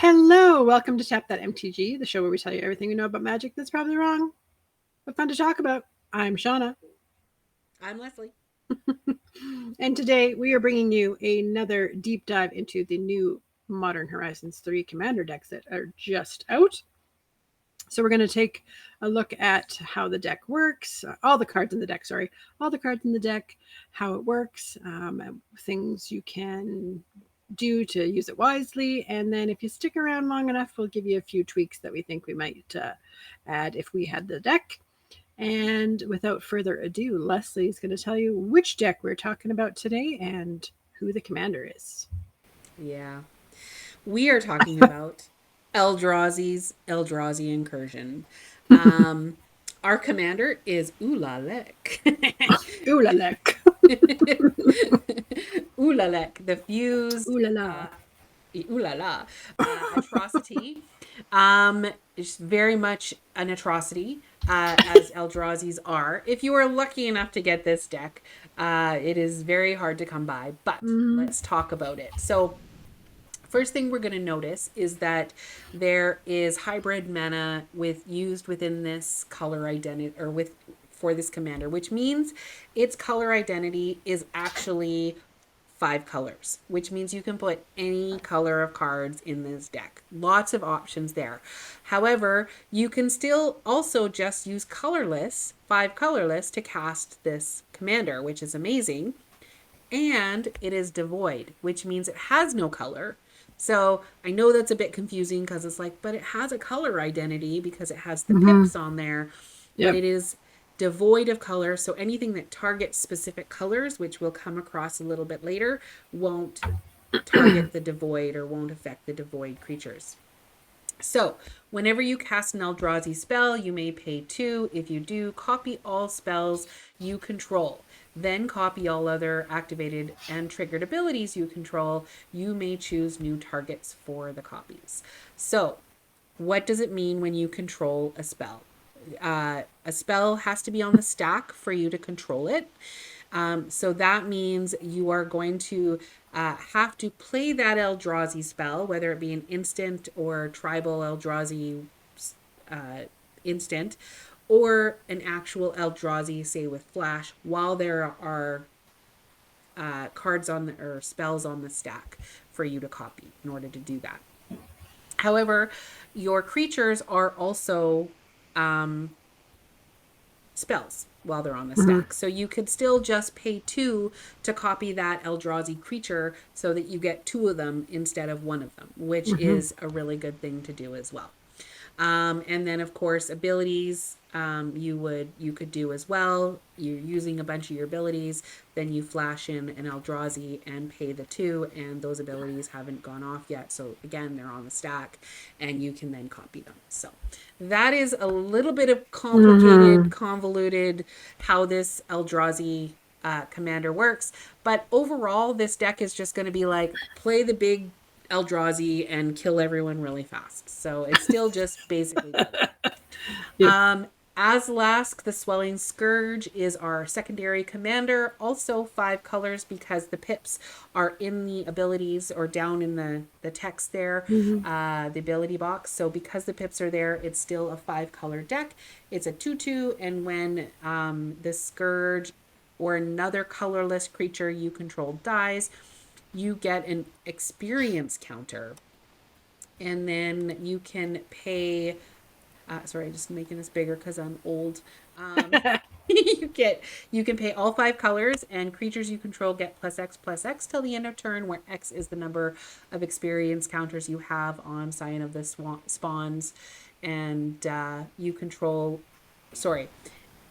Hello, welcome to Tap That MTG, the show where we tell you everything we know about magic that's probably wrong, but fun to talk about. I'm Shauna. I'm Leslie. And today we are bringing you another deep dive into the new Modern Horizons 3 Commander decks that are just out. So we're going to take a look at how the deck works, all the cards in the deck, all the cards in the deck, how it works, things you can do to use it wisely. And then if you stick around long enough, we'll give you a few tweaks that we think we might add if we had the deck. And without further ado, Leslie is going to tell you which deck we're talking about today and who the commander is. Yeah. We are talking about Eldrazi's Eldrazi Incursion. Um, our commander is Ulaleck. Ulaleck. Ulaleck, the fused Ooh la la. ulala atrocity. It's very much an atrocity, as Eldrazi's are. If you are lucky enough to get this deck, it is very hard to come by, but Mm-hmm. let's talk about it. So first thing we're going to notice is that there is hybrid mana used within this color identity, or with for this commander, which means its color identity is actually 5 colors, which means you can put any color of cards in this deck. Lots of options there. However, you can still also just use colorless, 5 colorless, to cast this commander, which is amazing. And it is devoid, which means it has no color. So I know that's a bit confusing because it's like, but it has a color identity because it has the Mm-hmm. pips on there, but Yep. it is devoid of color. So anything that targets specific colors, which we'll come across a little bit later, won't target the devoid or won't affect the devoid creatures. So, whenever you cast an Eldrazi spell, you may pay 2. If you do, copy all spells you control. Then copy all other activated and triggered abilities you control. You may choose new targets for the copies. So, what does it mean when you control a spell? A spell has to be on the stack for you to control it. So that means you are going to have to play that Eldrazi spell, whether it be an instant or tribal Eldrazi uh, instant, or an actual Eldrazi, say with flash, while there are cards on the or spells on the stack for you to copy in order to do that. However, your creatures are also spells while they're on the Mm-hmm. stack. So you could still just pay 2 to copy that Eldrazi creature so that you get 2 of them instead of 1 of them, which Mm-hmm. is a really good thing to do as well. And then of course abilities, you could do as well. You're using a bunch of your abilities, then you flash in an Eldrazi and pay the 2, and those abilities haven't gone off yet. So again, they're on the stack, and you can then copy them. So that is a little bit of complicated, Mm-hmm. convoluted how this Eldrazi commander works. But overall, this deck is just going to be like play the big Eldrazi and kill everyone really fast. So it's still just basically that. Yep. Aslask, the Swelling Scourge, is our secondary commander. Also 5 colors because the pips are in the abilities or down in the text there, Mm-hmm. the ability box. So because the pips are there, it's still a 5 color deck. It's a 2/2, and when the Scourge or another colorless creature you control dies, you get an experience counter, and then you can pay sorry, just making this bigger because I'm old. um, you can pay all 5 colors, and creatures you control get +X till the end of turn, where X is the number of experience counters you have on Scion of the Spawns. And you control, sorry,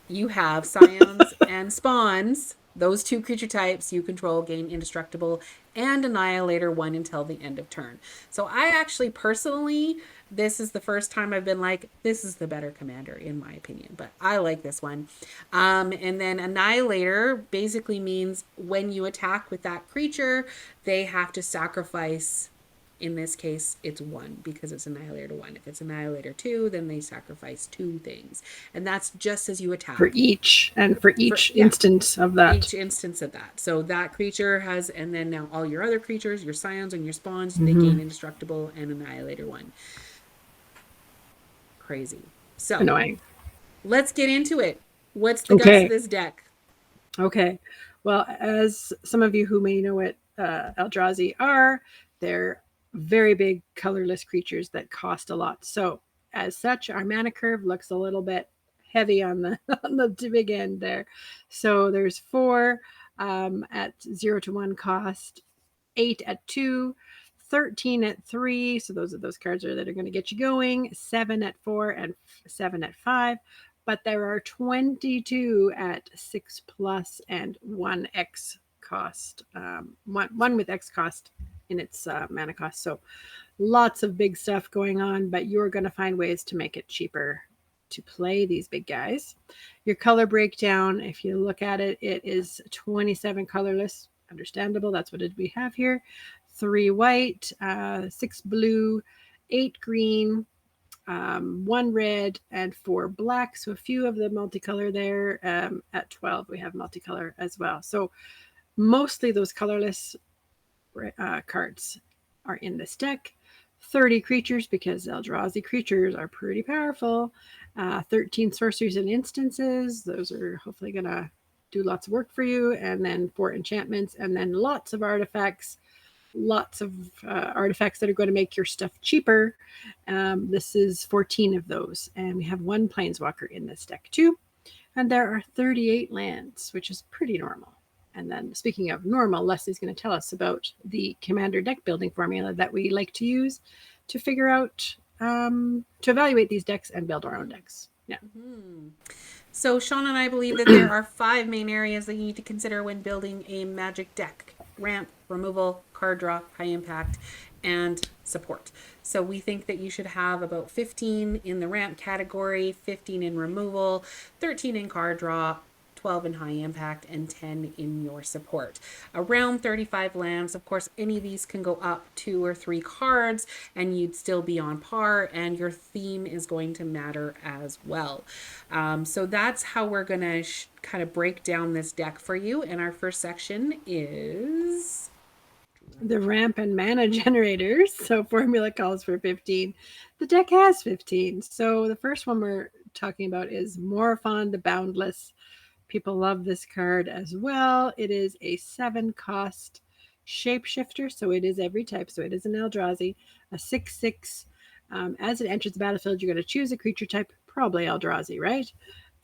you have Scions and Spawns. Those 2 creature types you control gain Indestructible and Annihilator 1 until the end of turn. So I actually personally, this is the first time I've been like, this is the better commander in my opinion, but I like this one. And then Annihilator basically means when you attack with that creature, they have to sacrifice In this case, it's 1 because it's Annihilator 1. If it's Annihilator 2, then they sacrifice 2 things. And that's just as you For attack. each, and for For, each yeah, instance of that. each instance of that. So that creature has, and then now all your other creatures, your scions and your spawns, they Mm-hmm. gain Indestructible and Annihilator 1. Crazy. So Annoying. let's get into it. What's the guts of Okay. this deck? Okay. Well, as some of you who may know what Eldrazi are, they're very big colorless creatures that cost a lot. So, as such, our mana curve looks a little bit heavy on the on the big end there. So there's 4 at 0 to 1 cost, 8 at 2, 13 at 3. So those are those cards that are going to get you going. 7 at 4 and 7 at 5. But there are 22 at 6 plus and 1 X cost. One with X cost in its mana cost. So lots of big stuff going on, but you're going to find ways to make it cheaper to play these big guys. Your color breakdown, if you look at it, it is 27 colorless. Understandable. That's what we have here. 3 white, 6 blue, 8 green, 1 red, and 4 black. So a few of the multicolor there. At 12, we have multicolor as well. So mostly those colorless cards are in this deck. 30 creatures because Eldrazi creatures are pretty powerful. 13 sorceries and instances. Those are hopefully going to do lots of work for you. And then 4 enchantments, and then lots of artifacts. Lots of artifacts that are going to make your stuff cheaper. This is 14 of those. And we have 1 planeswalker in this deck too. And there are 38 lands, which is pretty normal. And then, speaking of normal, Leslie's going to tell us about the commander deck building formula that we like to use to figure out, to evaluate these decks and build our own decks. Yeah. Mm-hmm. So Sean and I believe that there are 5 main areas that you need to consider when building a Magic deck: ramp, removal, card draw, high impact, and support. So we think that you should have about 15 in the ramp category, 15 in removal, 13 in card draw, 12 in high impact, and 10 in your support. Around 35 lands. Of course, any of these can go up 2 or 3 cards and you'd still be on par, and your theme is going to matter as well. So that's how we're going to kind of break down this deck for you. And our first section is the ramp and mana generators. So formula calls for 15. The deck has 15. So the first one we're talking about is Morphon the Boundless. People love this card as well. It is a 7 cost shapeshifter, so it is every type. So it is an Eldrazi, a 6/6. As it enters the battlefield, you're going to choose a creature type, probably Eldrazi, right?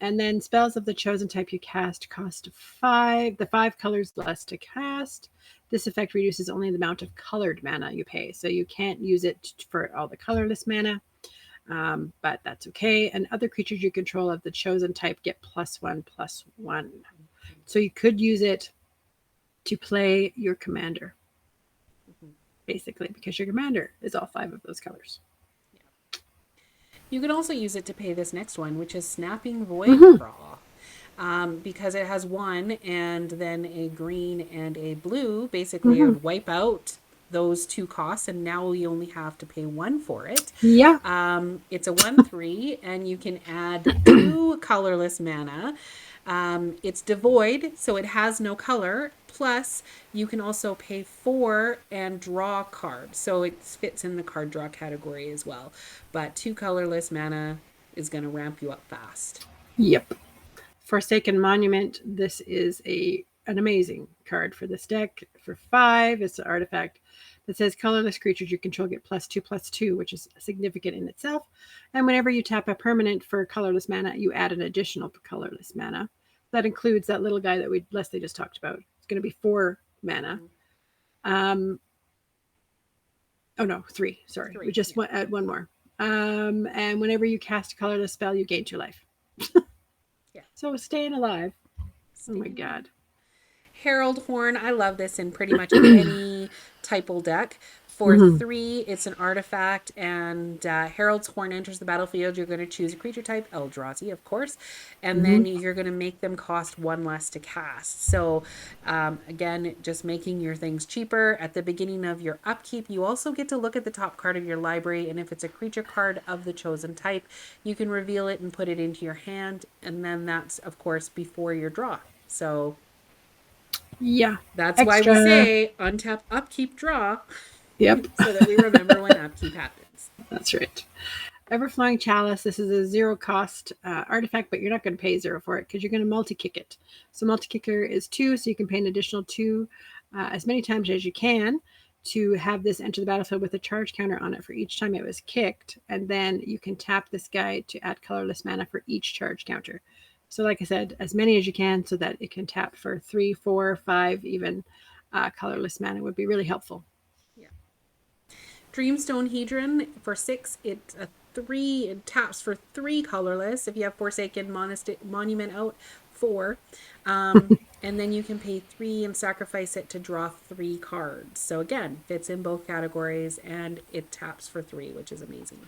And then spells of the chosen type you cast cost 5. The 5 colors less to cast. This effect reduces only the amount of colored mana you pay, so you can't use it for all the colorless mana. But that's okay. And other creatures you control of the chosen type get +1/+1. So you could use it to play your commander, basically, because your commander is all 5 of those colors. You can also use it to pay this next one, which is Snapping Void Craw. Because it has 1 and then a green and a blue, basically it would wipe out those 2 costs, and now you only have to pay 1 for it. Yeah. It's a 1/3, and you can add 2 colorless mana. It's devoid, so it has no color. Plus, you can also pay 4 and draw cards, so it fits in the card draw category as well. But 2 colorless mana is going to ramp you up fast. Yep. Forsaken Monument. This is an amazing card for this deck. For 5, it's an artifact that says colorless creatures you control get +2/+2, which is significant in itself. And whenever you tap a permanent for colorless mana, you add an additional colorless mana. That includes that little guy that Leslie just talked about. It's going to be 4 mana. Oh no, 3. Sorry, 3, we just went add 1 more. And whenever you cast a colorless spell, you gain 2 life. Yeah. So staying alive. Oh my god. Herald Horn. I love this in pretty much any typal deck. For 3, it's an artifact, and Herald's Horn enters the battlefield. You're going to choose a creature type, Eldrazi, of course, and then you're going to make them cost 1 less to cast. So, again, just making your things cheaper. At the beginning of your upkeep, you also get to look at the top card of your library, and if it's a creature card of the chosen type, you can reveal it and put it into your hand, and then that's, of course, before your draw. So Yeah. that's why we Extra. say untap, upkeep, draw, Yep. so that we remember when upkeep happens. That's right. Everflowing Chalice. This is a 0 cost artifact, but you're not going to pay 0 for it because you're going to multi-kick it. So multi-kicker is 2, so you can pay an additional 2 as many times as you can to have this enter the battlefield with a charge counter on it for each time it was kicked. And then you can tap this guy to add colorless mana for each charge counter. So like I said, as many as you can so that it can tap for 3, 4, 5, even colorless mana would be really helpful. Yeah. Dreamstone Hedron for 6, it's a 3, it taps for 3 colorless. If you have Forsaken Monument out, 4. And then you can pay 3 and sacrifice it to draw 3 cards. So again, fits in both categories, and it taps for 3, which is amazing.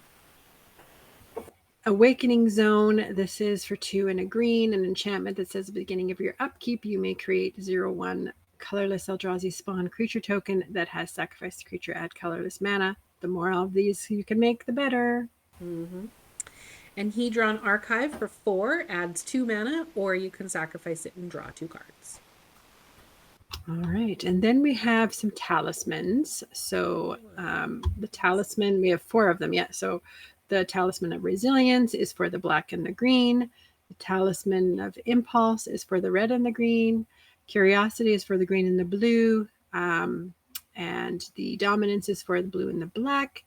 Awakening Zone. This is for 2 and a green, an enchantment that says at the beginning of your upkeep, you may create 0/1 colorless Eldrazi spawn creature token that has sacrificed creature, add colorless mana. The more of these you can make, the better. And Hedron Archive for 4 adds 2 mana, or you can sacrifice it and draw 2 cards. All right. And then we have some talismans. So the talisman, we have 4 of them. Yeah. So the Talisman of Resilience is for the black and the green. The Talisman of Impulse is for the red and the green. Curiosity is for the green and the blue. And the Dominance is for the blue and the black.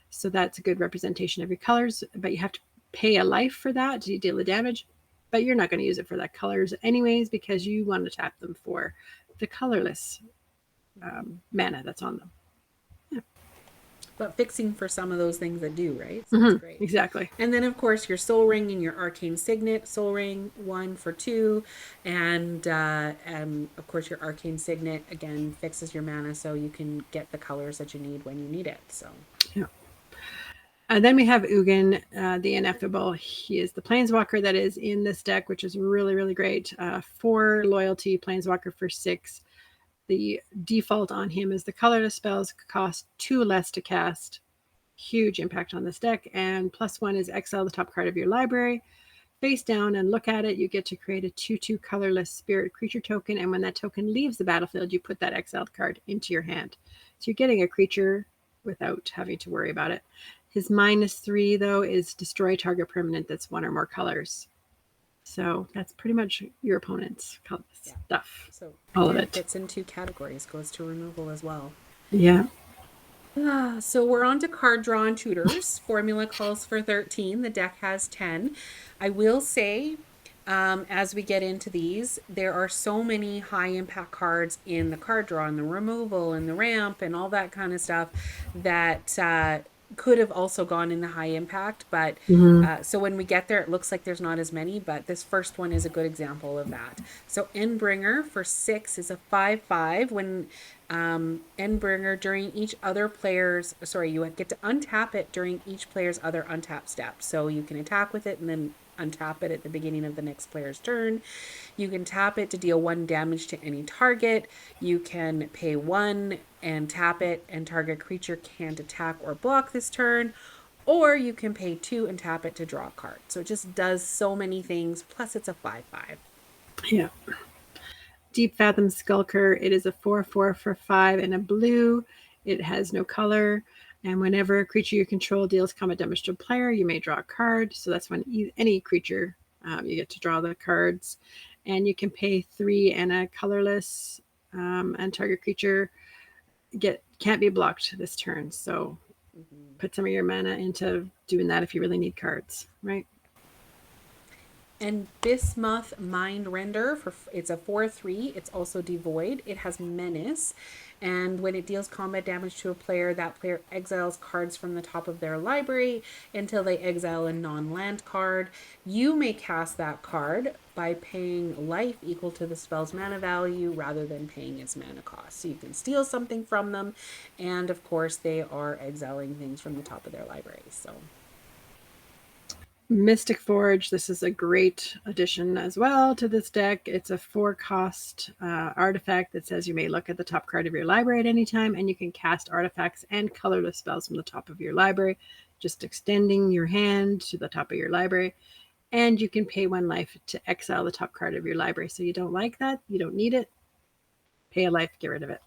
So that's a good representation of your colors. But you have to pay a life for that to deal the damage. But you're not going to use it for that colors anyways because you want to tap them for the colorless mana that's on them. But fixing for some of those things that do, right? So that's great. Exactly. And then, of course, your Soul Ring and your Arcane Signet. Soul Ring, 1 for 2. And of course, your Arcane Signet, again, fixes your mana so you can get the colors that you need when you need it. So, yeah. And then we have Ugin, the Ineffable. He is the Planeswalker that is in this deck, which is really, really great. 4 loyalty, Planeswalker for 6. The default on him is the colorless spells cost 2 less to cast. Huge impact on this deck. And +1 is exile the top card of your library. Face down and look at it. You get to create a 2/2 colorless spirit creature token. And when that token leaves the battlefield, you put that exiled card into your hand. So you're getting a creature without having to worry about it. His -3, though, is destroy target permanent that's 1 or more colors. So that's pretty much your opponent's stuff. so all of it fits in 2 categories, goes to removal as well. Yeah. So we're on to card draw and tutors. Formula calls for 13. The deck has 10. I will say, as we get into these, there are so many high impact cards in the card draw and the removal and the ramp and all that kind of stuff that could have also gone in the high impact. But so when we get there, it looks like there's not as many, but this first one is a good example of that. So Endbringer for 6 is a 5/5. When Endbringer during each other player's, you get to untap it during each player's other untap step. So you can attack with it and then untap it at the beginning of the next player's turn. You can tap it to deal 1 damage to any target. You can pay 1 and tap it, and target creature can't attack or block this turn. Or you can pay 2 and tap it to draw a card. So it just does so many things. Plus it's a 5/5. Yeah. Deep Fathom Skulker. It is a 4/4 for 5 and a blue. It has no color. And whenever a creature you control deals combat damage to a player, you may draw a card. So that's when any creature, you get to draw the cards. And you can pay 3 and a colorless, and target creature can't be blocked this turn. So put some of your mana into doing that if you really need cards, right? And Bismuth Mind Render, it's a 4/3. It's also devoid. It has Menace, and when it deals combat damage to a player, that player exiles cards from the top of their library until they exile a non-land card. You may cast that card by paying life equal to the spell's mana value rather than paying its mana cost. So you can steal something from them, and of course they are exiling things from the top of their library. So Mystic Forge. This is a great addition as well to this deck. It's a 4-cost artifact that says you may look at the top card of your library at any time, and you can cast artifacts and colorless spells from the top of your library, just extending your hand to the top of your library. And you can pay 1 life to exile the top card of your library. So you don't like that, you don't need it, pay a life, get rid of it.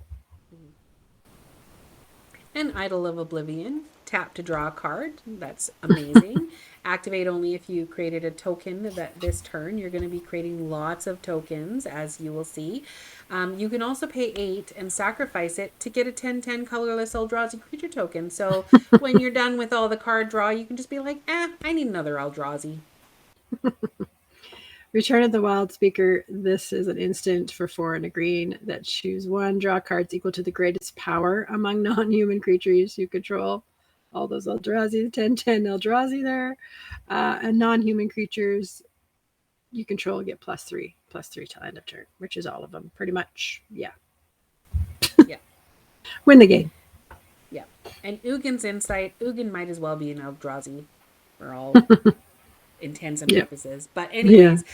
and Idol of Oblivion. Tap to draw a card. That's amazing. Activate only if you created a token that this turn. You're going to be creating lots of tokens, as you will see. You can also pay 8 and sacrifice it to get a 10/10 colorless Eldrazi creature token. So when you're done with all the card draw, you can just be like, I need another Eldrazi. Return of the Wild Speaker. This is an instant for 4 and a green that choose 1, draw cards equal to the greatest power among non-human creatures you control. All those Eldrazi, 10/10 Eldrazi there. And non-human creatures you control get +3 till end of turn, which is all of them, pretty much. Yeah. Yeah. Win the game. Yeah. And Ugin's Insight. Ugin might as well be an Eldrazi for all intents and purposes. But anyways,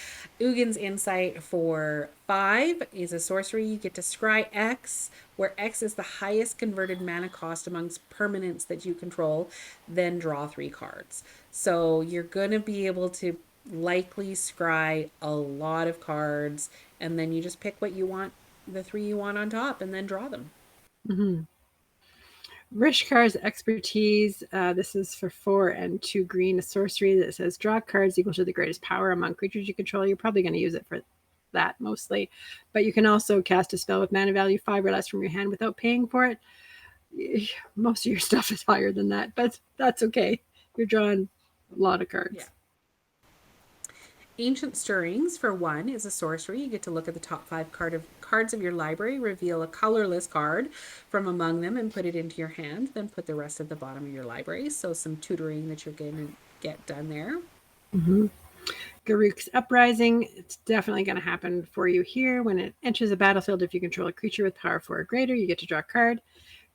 Ugin's Insight for 5 is a sorcery. You get to scry X, where X is the highest converted mana cost amongst permanents that you control, then draw 3 cards. So you're going to be able to likely scry a lot of cards, and then you just pick what you want, the 3 you want on top, and then draw them. Mm-hmm. Rishkar's Expertise. This is for 4 and 2 green. A sorcery that says draw cards equal to the greatest power among creatures you control. You're probably going to use it for that mostly. But you can also cast a spell with mana value 5 or less from your hand without paying for it. Most of your stuff is higher than that, but that's okay. You're drawing a lot of cards. Yeah. Ancient Stirrings for 1 is a sorcery. You get to look at the top 5 cards of your library, reveal a colorless card from among them, and put it into your hand. Then put the rest at the bottom of your library. So some tutoring that you're going to get done there. Mm-hmm. Garruk's Uprising. It's definitely going to happen for you here. When it enters the battlefield, if you control a creature with power 4 or greater, you get to draw a card.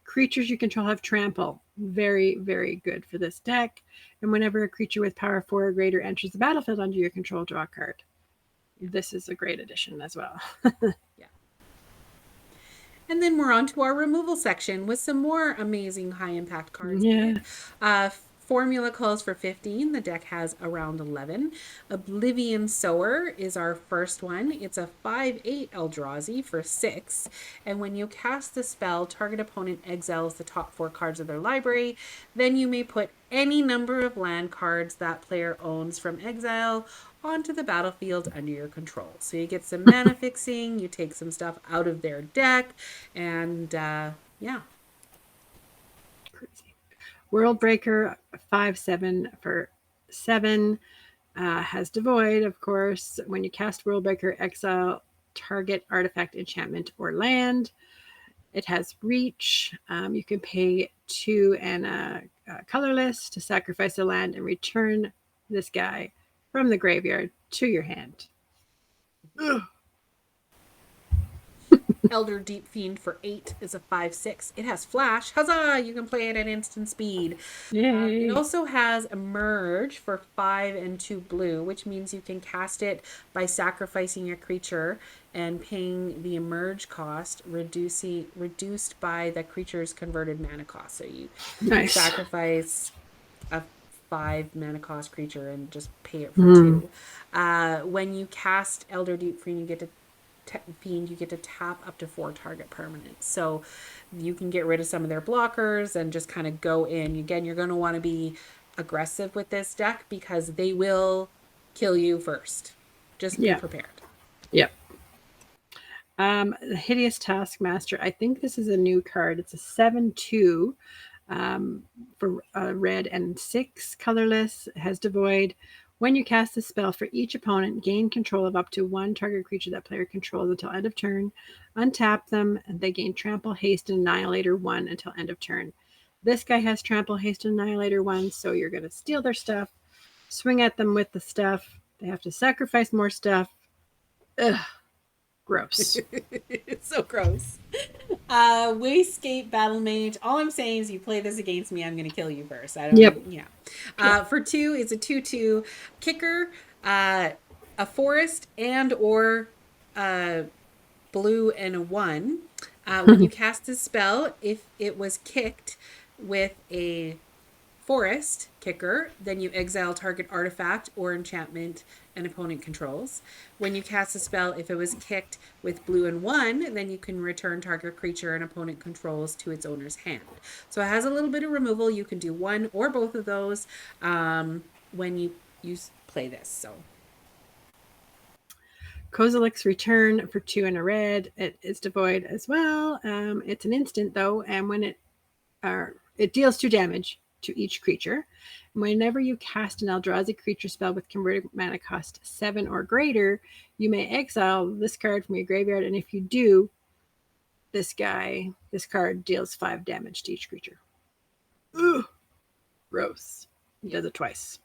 Creatures you control have trample. Very, very good for this deck. And whenever a creature with power 4 or greater enters the battlefield under your control, draw a card. This is a great addition as well. Yeah. And then we're on to our removal section with some more amazing high impact cards. Yeah. Formula calls for 15. The deck has around 11. Oblivion Sower is our first one. It's a 5/8 Eldrazi for 6. And when you cast the spell, target opponent exiles the top 4 cards of their library. Then you may put any number of land cards that player owns from exile onto the battlefield under your control. So you get some mana fixing, you take some stuff out of their deck, and yeah. Crazy. World Breaker 5/7 for 7 has Devoid, of course. When you cast World Breaker, exile target artifact, enchantment, or land. It has Reach. You can pay 2 and a colorless to sacrifice a land and return this guy from the graveyard to your hand. Ugh. Elder Deep Fiend for 8 is a 5/6. It has Flash. Huzzah! You can play it at instant speed. Yay. It also has Emerge for 5 and 2 blue, which means you can cast it by sacrificing a creature and paying the Emerge cost reduced by the creature's converted mana cost. So you sacrifice a 5 mana cost creature and just pay it for 2. When you cast Elder Deep Fiend, you get to tap up to 4 target permanents. So you can get rid of some of their blockers and just kind of go in. Again, you're going to want to be aggressive with this deck because they will kill you first. Just be prepared. Yep. The Hideous Taskmaster. I think this is a new card. It's a 7/2 for red and 6 colorless. It has Devoid. When you cast a spell for each opponent, gain control of up to one target creature that player controls until end of turn. Untap them, and they gain Trample, Haste, and Annihilator 1 until end of turn. This guy has Trample, Haste, and Annihilator 1, so you're going to steal their stuff, swing at them with the stuff. They have to sacrifice more stuff. Ugh. Gross. It's so gross. Wastegate Battle Mage. All I'm saying is you play this against me, I'm going to kill you first. I don't. Yep. Yeah. For 2, it's a 2/2 kicker, a forest and or blue and a 1. When you cast a spell, if it was kicked with a forest kicker, then you exile target artifact or enchantment an opponent controls. When you cast a spell, if it was kicked with blue and 1, then you can return target creature an opponent controls to its owner's hand. So it has a little bit of removal. You can do one or both of those when you play this. So Kozilek's Return for 2 and a red. It is devoid as well. It's an instant though, and when it deals 2 damage to each creature. Whenever you cast an Eldrazi creature spell with converted mana cost 7 or greater, you may exile this card from your graveyard, and if you do, this card deals 5 damage to each creature. Ugh. Gross. He does it twice.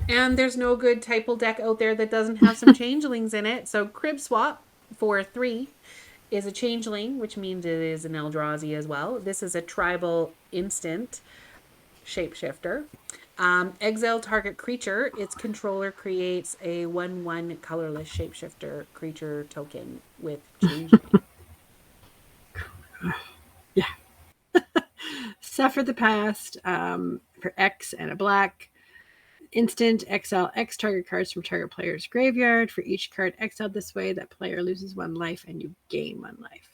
And there's no good Typal deck out there that doesn't have some changelings in it. So Crib Swap for 3 is a changeling, which means it is an Eldrazi as well. This is a tribal instant shapeshifter. Exile target creature. Its controller creates a 1/1 colorless shapeshifter creature token with changeling. Yeah. Suffer the Past for X and a black. Instant, exile X target cards from target player's graveyard. For each card exiled this way, that player loses 1 life and you gain 1 life.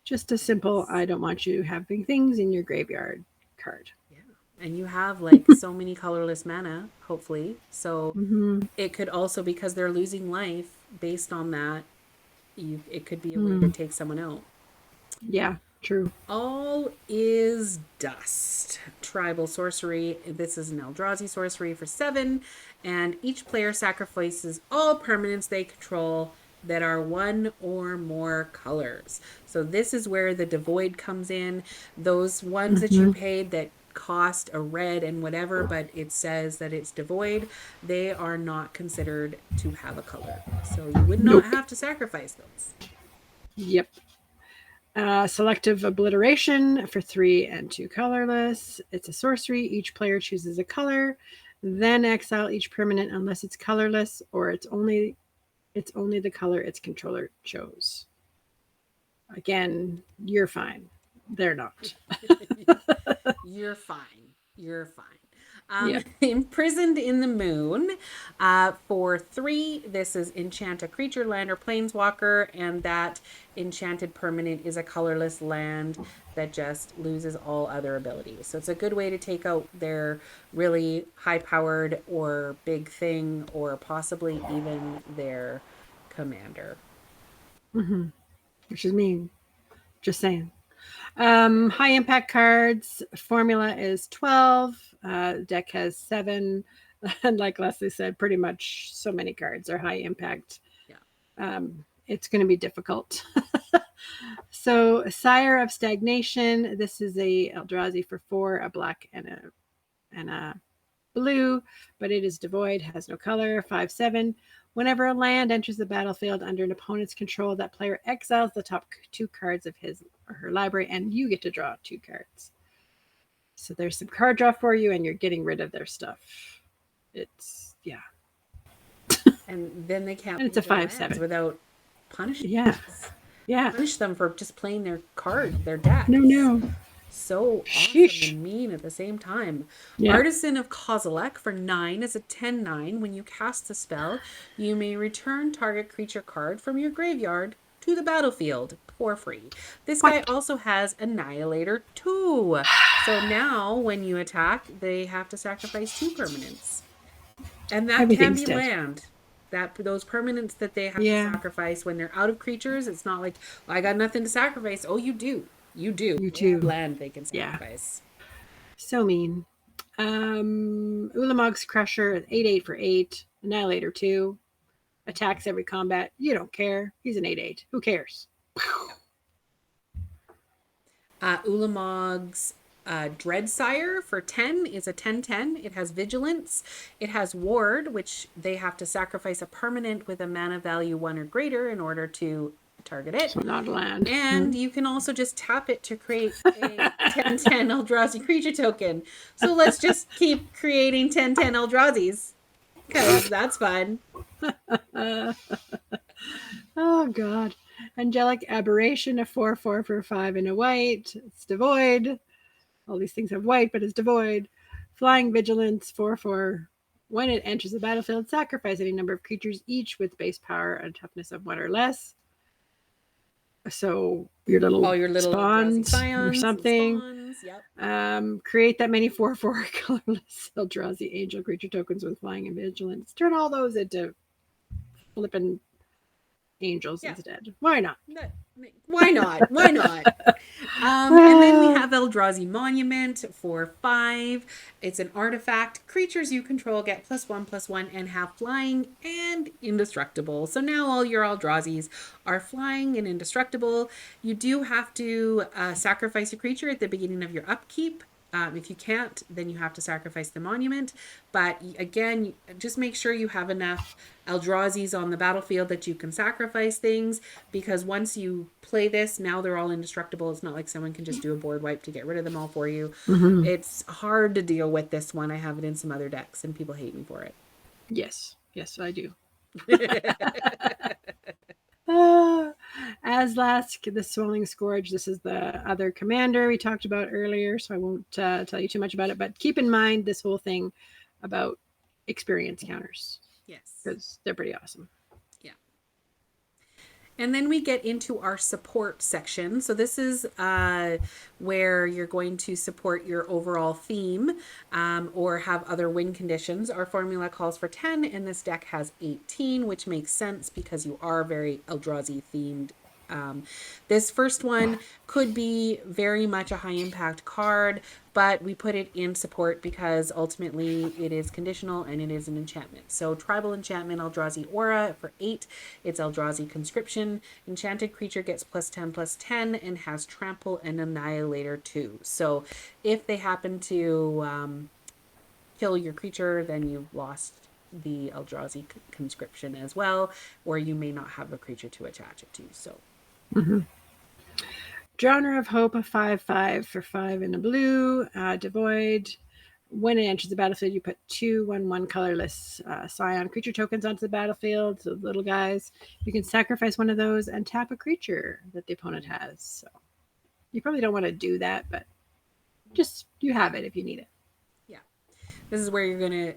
Just a simple, I don't want you having things in your graveyard card. Yeah. And you have like so many colorless mana, hopefully. So it could also, because they're losing life based on that, it could be a way to take someone out. Yeah, true. All is Dust. Tribal sorcery. This is an Eldrazi sorcery for 7, and each player sacrifices all permanents they control that are 1 or more colors. So this is where the devoid comes in. Those ones that you paid that cost a red and whatever, but it says that it's devoid, they are not considered to have a color. So you would not have to sacrifice those. Yep. Selective Obliteration for 3 and 2 colorless. It's a sorcery. Each player chooses a color, then exile each permanent unless it's colorless or it's only the color its controller chose. Again, you're fine. They're not. You're fine. You're fine. Imprisoned in the Moon. For 3, this is enchant a creature, land, or planeswalker, and that enchanted permanent is a colorless land that just loses all other abilities. So it's a good way to take out their really high-powered or big thing, or possibly even their commander. Which is mean. Just saying. High impact cards. Formula is 12. Deck has 7. And like Leslie said, pretty much so many cards are high impact. Yeah. It's going to be difficult. So, Sire of Stagnation. This is a Eldrazi for 4, a black and a blue, but it is devoid, has no color. 5/7. Whenever a land enters the battlefield under an opponent's control, that player exiles the top 2 cards of his or her library, and you get to draw 2 cards. So there's some card draw for you, and you're getting rid of their stuff. It's, yeah. And then they can't. And it's a 5/7 without punishing. Yeah. Yeah. Punish them for just playing their card, their deck. No. So awesome and mean at the same time. Yeah. Artisan of Kozilek for 9 is a 10/9. When you cast a spell, you may return target creature card from your graveyard to the battlefield for free. This guy also has Annihilator 2. So now when you attack, they have to sacrifice 2 permanents. And that can be land. Those permanents that they have to sacrifice when they're out of creatures, it's not like, I got nothing to sacrifice. Oh, you do. You do. You do. Land they can sacrifice. Yeah. So mean. Ulamog's Crusher, 8/8 for 8. Annihilator 2. Attacks every combat. You don't care. He's an 8/8. Who cares? Ulamog's Dreadsire for 10 is a 10/10. It has Vigilance. It has Ward, which they have to sacrifice a permanent with a mana value 1 or greater in order to target it. So not a land. And you can also just tap it to create a 10/10 Eldrazi creature token. So let's just keep creating 10/10 Eldrazi's, because that's fun. Oh, God. Angelic Aberration, a 4/4 for 5 and a white. It's devoid. All these things have white, but it's devoid. Flying Vigilance, 4/4. When it enters the battlefield, sacrifice any number of creatures, each with base power and toughness of 1 or less. So your little spawns or something. Spawns, yep. Create that many 4/4 colorless Eldrazi angel creature tokens with flying and vigilance. Turn all those into flipping angels instead. Why not? Why not? Why not? And then we have Eldrazi Monument for 5. It's an artifact. Creatures you control get +1/+1 and have flying and indestructible. So now all your Eldrazi's are flying and indestructible. You do have to sacrifice a creature at the beginning of your upkeep. If you can't, then you have to sacrifice the monument. But again, just make sure you have enough Eldrazi's on the battlefield that you can sacrifice things, because once you play this, now they're all indestructible. It's not like someone can just do a board wipe to get rid of them all for you. Mm-hmm. It's hard to deal with this one. I have it in some other decks and people hate me for it. Yes, I do. Aslask, the Swelling Scourge. This is the other commander we talked about earlier, so I won't tell you too much about it. But keep in mind this whole thing about experience counters. Yes. Because they're pretty awesome. Yeah. And then we get into our support section. So this is where you're going to support your overall theme or have other win conditions. Our formula calls for 10, and this deck has 18, which makes sense because you are very Eldrazi themed. This first one could be very much a high impact card, but we put it in support because ultimately it is conditional and it is an enchantment. So Tribal Enchantment Eldrazi Aura for 8. It's Eldrazi Conscription. Enchanted creature gets +10/+10 and has Trample and Annihilator 2. So if they happen to kill your creature, then you've lost the Eldrazi Conscription as well, or you may not have a creature to attach it to. So. Mm-hmm. Drowner of Hope, a 5/5 for 5 in a blue, devoid. When it enters the battlefield, you put 2 1/1 colorless Scion creature tokens onto the battlefield. So little guys, you can sacrifice one of those and tap a creature that the opponent has. So you probably don't want to do that, but just you have it if you need it. Yeah, this is where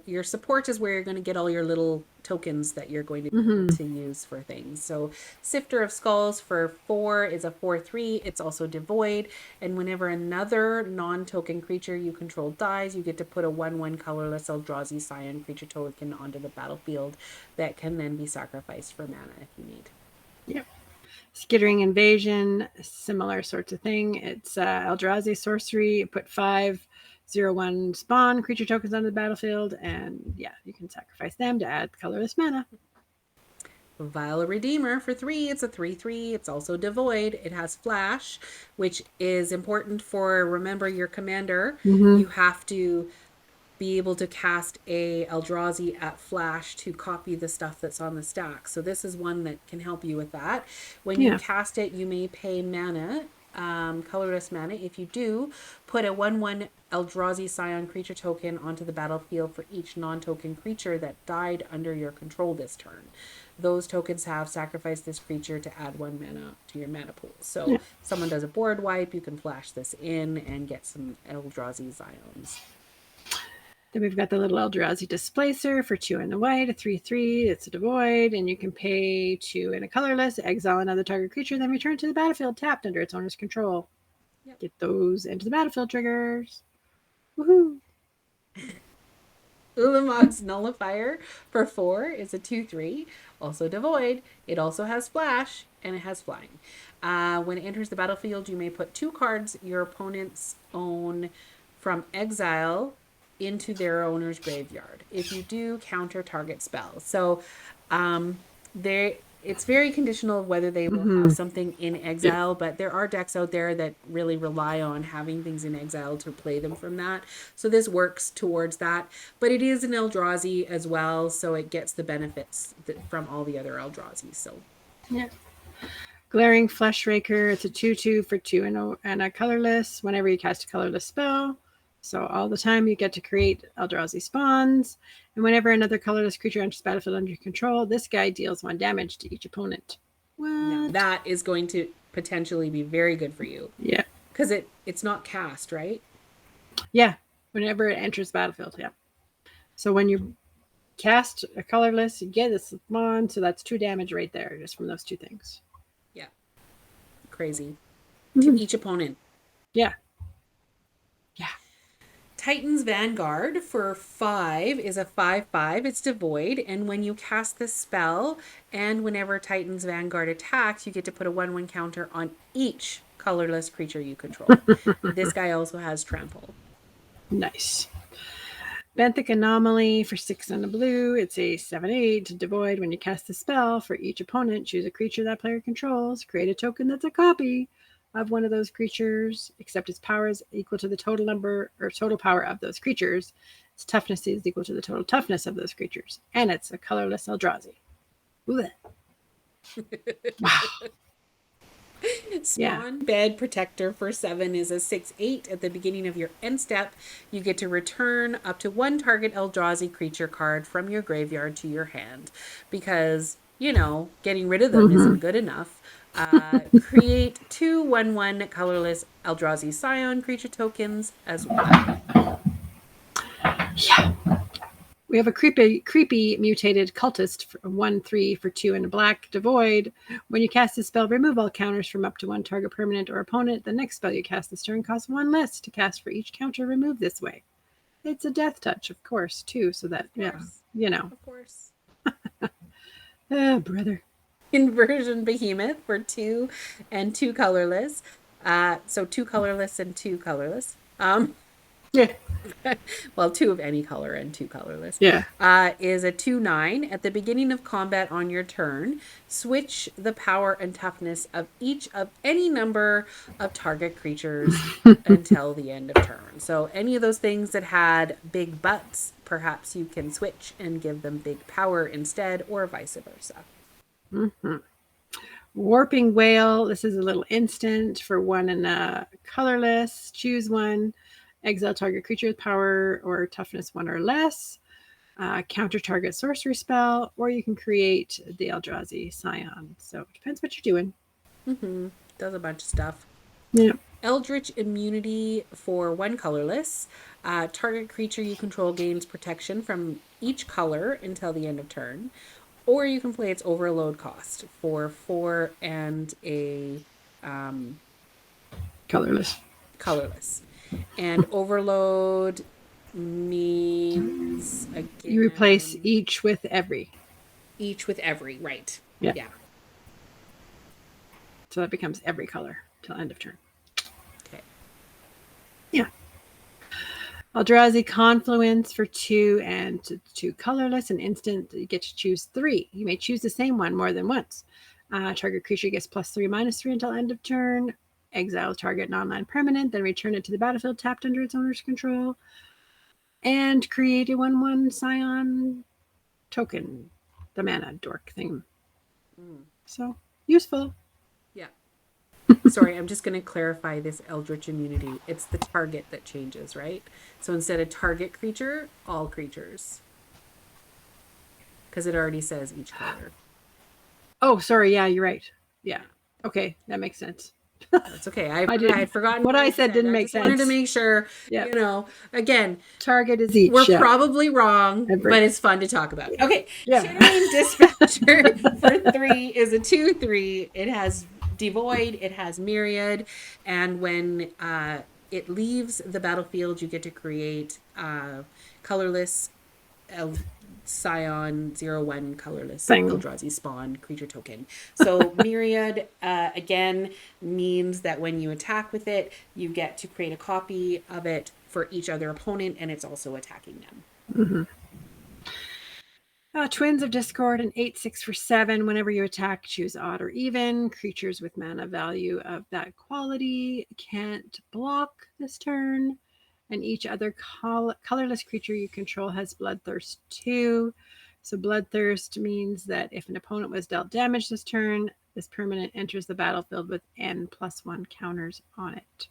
your support is where you're gonna get all your little tokens that you're going to use for things. So Sifter of Skulls for 4 is a 4/3. It's also devoid, and whenever another non-token creature you control dies, you get to put a 1/1 colorless Eldrazi Scion creature token onto the battlefield that can then be sacrificed for mana if you need. Yep. Skittering Invasion, similar sorts of thing. It's Eldrazi sorcery. Put 5/0/1 spawn creature tokens on the battlefield, and yeah, you can sacrifice them to add colorless mana. Vile Redeemer for 3. It's a 3/3. It's also devoid. It has flash, which is important for, remember, your commander. Mm-hmm. You have to be able to cast a Eldrazi at flash to copy the stuff that's on the stack. So this is one that can help you with that. When you cast it, you may pay mana, colorless mana. If you do, put a 1/1 Eldrazi Scion creature token onto the battlefield for each non-token creature that died under your control this turn. Those tokens have sacrificed this creature to add 1 mana to your mana pool. So if someone does a board wipe, you can flash this in and get some Eldrazi Scions. Then we've got the little Eldrazi Displacer for 2 in the white, a 3/3. It's a devoid, and you can pay 2 in a colorless, exile another target creature, then return to the battlefield tapped under its owner's control. Yep. Get those into the battlefield triggers. Woohoo! Ulamog's Nullifier for 4 is a 2/3, also devoid. It also has flash, and it has flying. When it enters the battlefield, you may put 2 cards your opponents own from exile into their owner's graveyard. If you do, counter target spell. So they it's very conditional of whether they will have something in exile, but there are decks out there that really rely on having things in exile to play them from that. So this works towards that, but it is an Eldrazi as well, so it gets the benefits from all the other Eldrazi. So Yeah. Glaring Flesh Raker. It's a 2/2 for 2 and a colorless whenever you cast a colorless spell. So all the time you get to create Eldrazi spawns. And whenever another colorless creature enters the battlefield under your control, this guy deals 1 damage to each opponent. What? now that is going to potentially be very good for you. Yeah. Because it's not cast, right? Yeah. Whenever it enters the battlefield, yeah. So when you cast a colorless, you get a spawn, so that's 2 damage right there, just from those 2 things. Yeah. Crazy. To each opponent. Yeah. Yeah. Titan's Vanguard for 5 is a 5/5. It's devoid, and when you cast this spell, and whenever Titan's Vanguard attacks, you get to put a 1/1 counter on each colorless creature you control. This guy also has trample. Nice. Benthic Anomaly for 6 and a blue. It's a 7/8 devoid. When you cast a spell, for each opponent, choose a creature that player controls. Create a token that's a copy of one of those creatures, except its power is equal to the total number or total power of those creatures. Its toughness is equal to the total toughness of those creatures. And it's a colorless Eldrazi. Wow. Spawn Bed Protector for 7 is a 6/8. At the beginning of your end step, you get to return up to 1 target Eldrazi creature card from your graveyard to your hand. Because, getting rid of them isn't good enough. Create 2 1/1 colorless Eldrazi Scion creature tokens as well. Yeah. We have a creepy mutated cultist for 1/3 for 2 and a black devoid. When you cast a spell, remove all counters from up to 1 target permanent or opponent. The next spell you cast this turn costs 1 less to cast for each counter removed this way. It's a death touch, of course, too, so that, Of course. Brother. Inversion Behemoth for 2 and 2 colorless. So 2 colorless and 2 colorless. Yeah. Well, 2 of any color and 2 colorless. Yeah. Is a 2/9. At the beginning of combat on your turn, switch the power and toughness of each of any number of target creatures until the end of turn. So any of those things that had big butts, perhaps you can switch and give them big power instead, or vice versa. Mm-hmm. Warping Whale. This is a little instant for 1 and a colorless. Choose 1. Exile target creature with power or toughness 1 or less. Counter target sorcery spell, or you can create the Eldrazi Scion. So it depends what you're doing. Does a bunch of stuff. Yeah. Eldritch Immunity for 1 colorless. Target creature you control gains protection from each color until the end of turn. Or you can play its overload cost for 4 and a Colorless. And overload means again, you replace each with every. Right? Yeah. So that becomes every color till end of turn. Okay. Yeah. Eldrazi Confluence for 2 and 2 colorless. An instant, you get to choose 3. You may choose the same one more than once. Target creature gets +3/-3 until end of turn. Exile target non-land permanent, then return it to the battlefield tapped under its owner's control. And create a 1/1 Scion token. The mana dork thing. So, useful. Yeah. Sorry, I'm just going to clarify this Eldritch Immunity. It's the target that changes, right? So instead of target creature, all creatures. Because it already says each color. Oh, sorry. Yeah, you're right. Yeah. Okay, that makes sense. That's okay. I had forgotten what I said. Didn't make sense. I wanted to make sure, again. Target is each. We're probably wrong, but it's fun to talk about. Okay. Yeah. Sharing Dispatcher for 3 is a 2/3. It has Devoid, it has Myriad, and when it leaves the battlefield, you get to create colorless Scion 0/1 colorless Eldrazi spawn creature token. So Myriad again means that when you attack with it, you get to create a copy of it for each other opponent, and it's also attacking them. Mm-hmm. Twins of Discord, an 8/6 for 7. Whenever you attack, choose odd or even. Creatures with mana value of that quality can't block this turn. And each other colorless creature you control has Bloodthirst 2. So Bloodthirst means that if an opponent was dealt damage this turn, this permanent enters the battlefield with N+1 counters on it.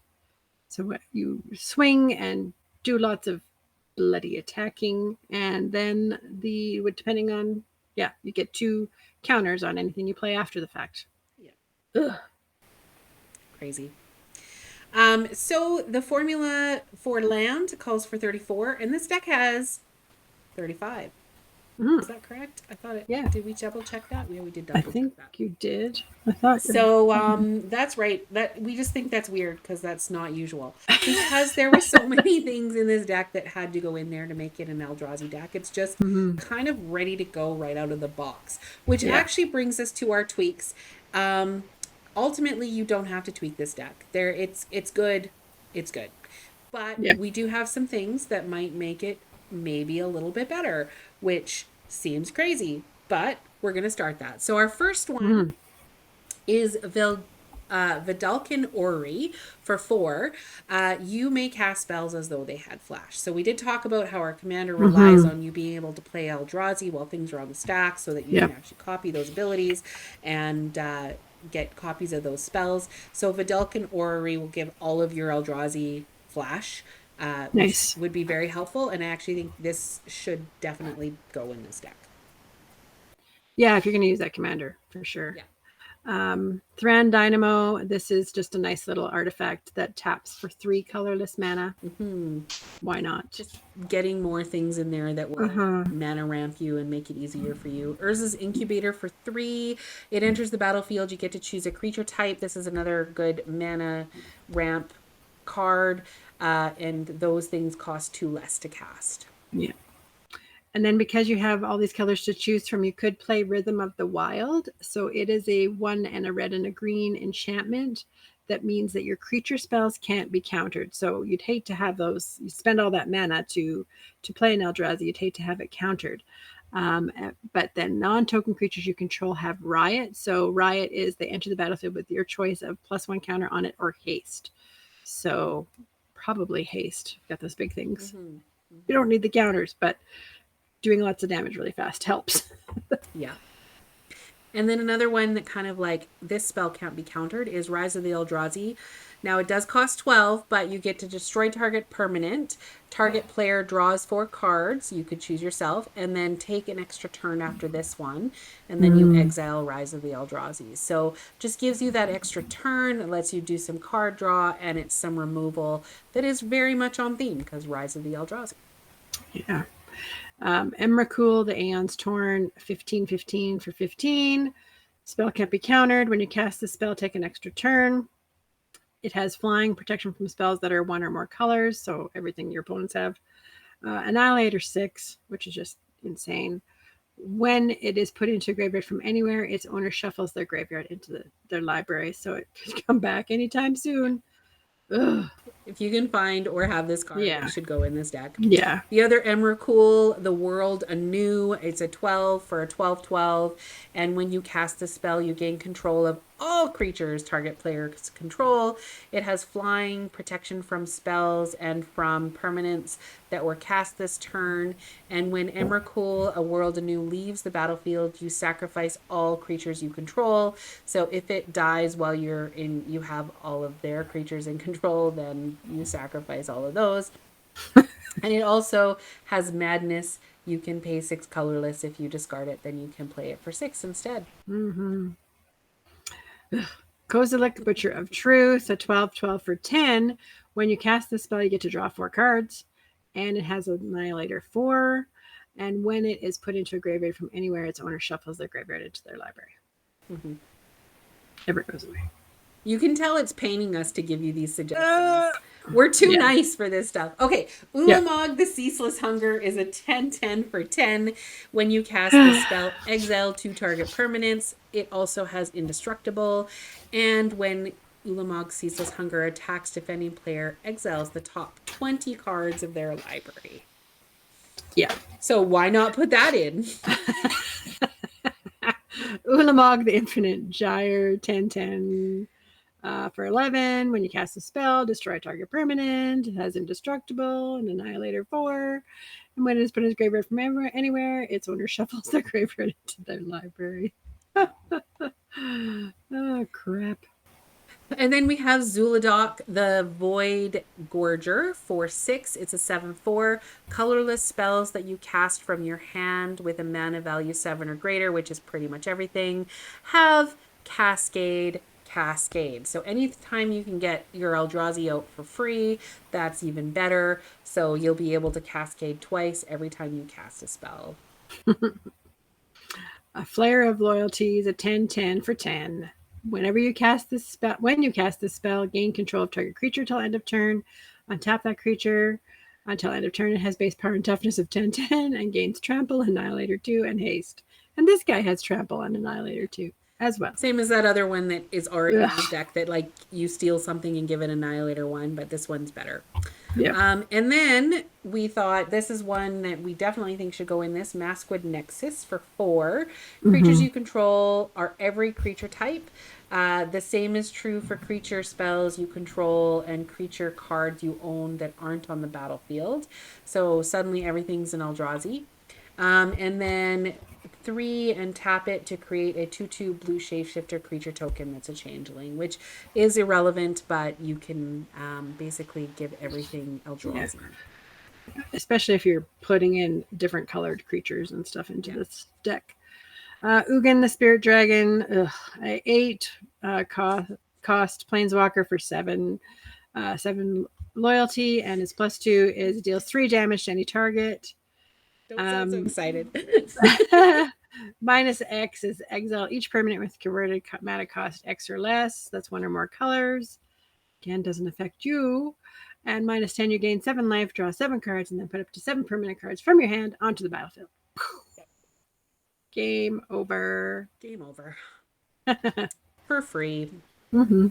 So you swing and do lots of bloody attacking, and then depending on, you get 2 counters on anything you play after the fact. Ugh. Crazy. So the formula for land calls for 34, and this deck has 35. Mm-hmm. Is that correct? I thought it. Yeah. Did we double check that? Yeah, we did double check that. I think you did. I thought so. That's right. That we just think that's weird because that's not usual. Because there were so many things in this deck that had to go in there to make it an Eldrazi deck. It's just kind of ready to go right out of the box, which actually brings us to our tweaks. Ultimately, you don't have to tweak this deck. It's good. It's good. But we do have some things that might make it maybe a little bit better, which seems crazy, but we're going to start that. So our first one is Vedalken Orrery for 4. You may cast spells as though they had flash. So we did talk about how our commander relies on you being able to play Eldrazi while things are on the stack so that you can actually copy those abilities and get copies of those spells. So Vedalken Orrery will give all of your Eldrazi flash, which would be very helpful, and I actually think this should definitely go in this deck. Yeah, if you're going to use that commander, for sure. Thran Dynamo, this is just a nice little artifact that taps for 3 colorless mana. Why not? Just getting more things in there that will mana ramp you and make it easier for you. Urza's Incubator for 3. It enters the battlefield. You get to choose a creature type. This is another good mana ramp card, and those things cost 2 less to cast. Yeah. And then because you have all these colors to choose from, you could play Rhythm of the Wild. So it is a 1 and a red and a green enchantment. That means that your creature spells can't be countered. So you'd hate to have those. You spend all that mana to play an Eldrazi. You'd hate to have it countered. But then non-token creatures you control have Riot. So Riot is they enter the battlefield with your choice of +1 counter on it or haste. So probably haste. Got those big things. You don't need the counters, but doing lots of damage really fast helps. And then another one that kind of like this spell can't be countered is Rise of the Eldrazi. Now it does cost 12, but you get to destroy target permanent. Target player draws 4 cards. You could choose yourself, and then take an extra turn after this one, and then you exile Rise of the Eldrazi. So just gives you that extra turn. It lets you do some card draw, and it's some removal that is very much on theme because Rise of the Eldrazi. Yeah. Emrakul, the Aeon's Torn, 15/15 for 15. Spell can't be countered. When you cast the spell, take an extra turn. It has flying, protection from spells that are 1 or more colors, so everything your opponents have. Annihilator 6, which is just insane. When it is put into a graveyard from anywhere, its owner shuffles their graveyard into their library, so it could come back anytime soon. Ugh. If you can find or have this card, it should go in this deck. Yeah. The other Emrakul, The World Anew. It's a 12 for a 12/12. And when you cast the spell, you gain control of all creatures target player's control. It has flying, protection from spells, and from permanents that were cast this turn. And when Emrakul, A World Anew, leaves the battlefield, you sacrifice all creatures you control. So if it dies while you have all of their creatures in control, then you sacrifice all of those. And it also has Madness. You can pay 6 colorless. If you discard it, then you can play it for 6 instead. Kozilek, Butcher of Truth, a 12/12 for 10. When you cast the spell, you get to draw 4 cards. And it has Annihilator 4. And when it is put into a graveyard from anywhere, its owner shuffles their graveyard into their library. Never goes away. You can tell it's paining us to give you these suggestions. We're too nice for this stuff. Okay, Ulamog, the Ceaseless Hunger is a 10/10 for 10. When you cast the spell, exile 2 target permanents. It also has Indestructible. And when Ulamog Ceaseless Hunger attacks defending player exiles the top 20 cards of their library. Yeah. So why not put that in? Ulamog the Infinite Gyre 10/10 for 11. When you cast a spell, destroy target permanent. It has Indestructible and Annihilator 4. And when it is put in its graveyard from anywhere, its owner shuffles their graveyard into their library. Oh, crap. And then we have Zuladok, the Void Gorger for 6. It's a 7/4. Colorless spells that you cast from your hand with a mana value 7 or greater, which is pretty much everything, have Cascade. So anytime you can get your Eldrazi out for free, that's even better. So you'll be able to cascade twice every time you cast a spell. A Flare of Loyalty is a 10/10 for 10. When you cast this spell, gain control of target creature till end of turn. Untap that creature until end of turn. It has base power and toughness of 10/10 and gains Trample, Annihilator 2, and Haste. And this guy has Trample and Annihilator 2 as well. Same as that other one that is already in the deck that like you steal something and give it Annihilator 1, but this one's better. Yeah. And then we thought this is one that we definitely think should go in this Maskwood Nexus for 4. Creatures you control are every creature type. The same is true for creature spells you control and creature cards you own that aren't on the battlefield. So suddenly everything's an Eldrazi. And then 3 and tap it to create a 2/2 blue shapeshifter creature token that's a changeling, which is irrelevant, but you can basically give everything Eldrazi. Yeah. Especially if you're putting in different colored creatures and stuff into this deck. Ugin the Spirit Dragon, 8 cost Planeswalker for 7. 7 loyalty, and his +2 is deals 3 damage to any target. Don't sound so excited. -X is exile each permanent with converted mana cost X or less. That's 1 or more colors. Again, doesn't affect you. And -10, you gain 7 life, draw 7 cards, and then put up to 7 permanent cards from your hand onto the battlefield. Game over. Game over. For free. Mm-hmm.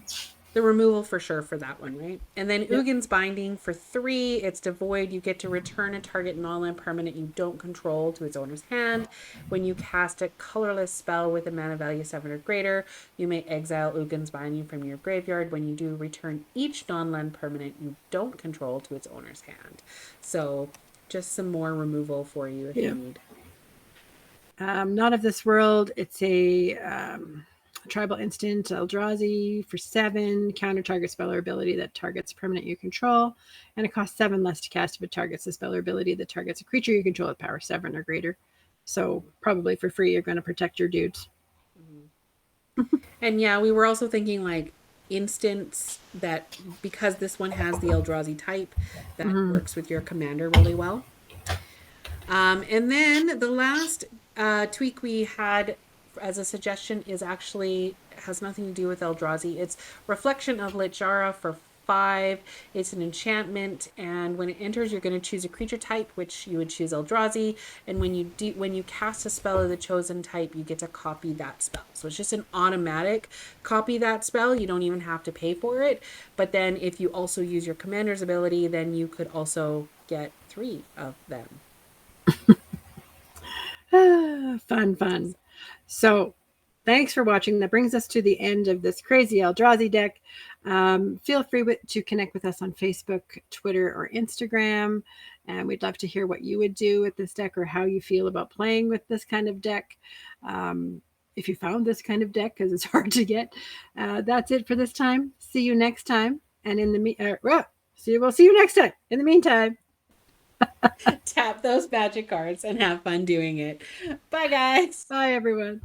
The removal for sure for that one, right? And then Ugin's Binding for 3. It's devoid. You get to return a target non-land permanent you don't control to its owner's hand. When you cast a colorless spell with a mana value 7 or greater, you may exile Ugin's Binding from your graveyard. When you do, return each non-land permanent you don't control to its owner's hand. So just some more removal for you if you need. Not of this world. It's a tribal instant Eldrazi for 7. Counter target spell or ability that targets permanent you control. And it costs 7 less to cast if it targets a spell or ability that targets a creature you control at power 7 or greater. So probably for free, you're going to protect your dudes. And yeah, we were also thinking like instants that because this one has the Eldrazi type, that works with your commander really well. And then the last tweak we had as a suggestion is actually has nothing to do with Eldrazi. It's Reflection of Lichara for 5. It's an enchantment, and when it enters, you're going to choose a creature type, which you would choose Eldrazi. And when you cast a spell of the chosen type, you get to copy that spell. So it's just an automatic copy that spell. You don't even have to pay for it. But then if you also use your commander's ability, then you could also get 3 of them. Fun. So thanks for watching. That brings us to the end of this crazy Eldrazi deck. Feel free to connect with us on Facebook, Twitter, or Instagram. And we'd love to hear what you would do with this deck or how you feel about playing with this kind of deck. If you found this kind of deck, because it's hard to get. That's it for this time. See you next time. And we'll see you next time. In the meantime, tap those magic cards and have fun doing it. Bye, guys. Bye, everyone.